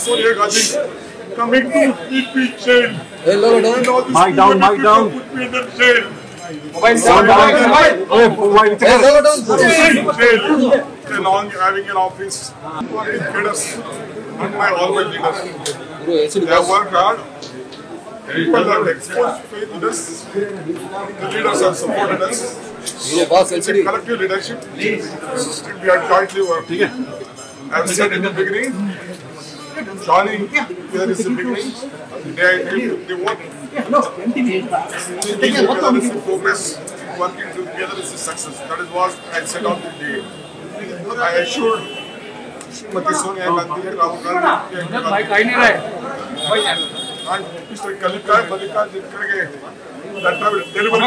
Sonia Gandhi coming to keep me chained. Hello, Mic down, mic down. Put me in the jail. Along having an office, leaders, and all my leaders. They have worked hard. People have exposed faith in us. The leaders have supported us. It's a collective leadership. We are jointly working. I have said in the beginning, joining together is the beginning. The day I came to the work, thinking together is the progress. Working together is the success. That is what I said on the day. I assured Shivkumar'S, Sonia Gandhi, Rahul Gandhi, and Mr. Kalika, that delivery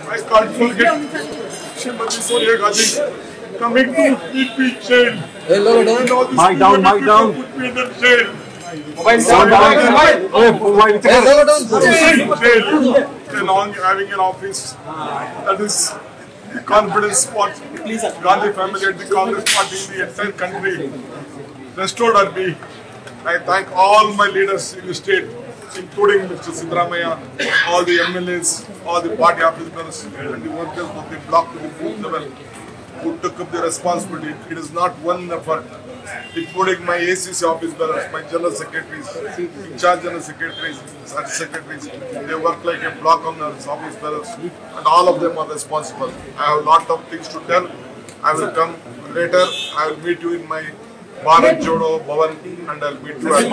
I can't forget Shivkumar'S, Sonia Gandhi coming to keep me chained. Hello, mic down, mic down. Put me in the jail. Along having an office, that is the confidence what Gandhi family and the Congress party in the entire country restored on me. I thank all my leaders in the state, including Mr. Siddaramaiah, all the MLAs, all the party officers, and the workers of the block to the booth level who took up the responsibility. It is not one effort, including my ACC office bearers, my general secretaries, in charge general secretaries, secretaries. They work like a block on the office bearers, and all of them are responsible. I have a lot of things to tell. I will come later. I will meet you in my Bharat Jodo Bhavan, and I will meet you. Large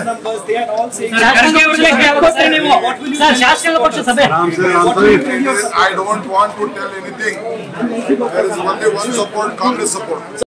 numbers, they are all saying. I don't want to tell anything. There is only one support, Congress support.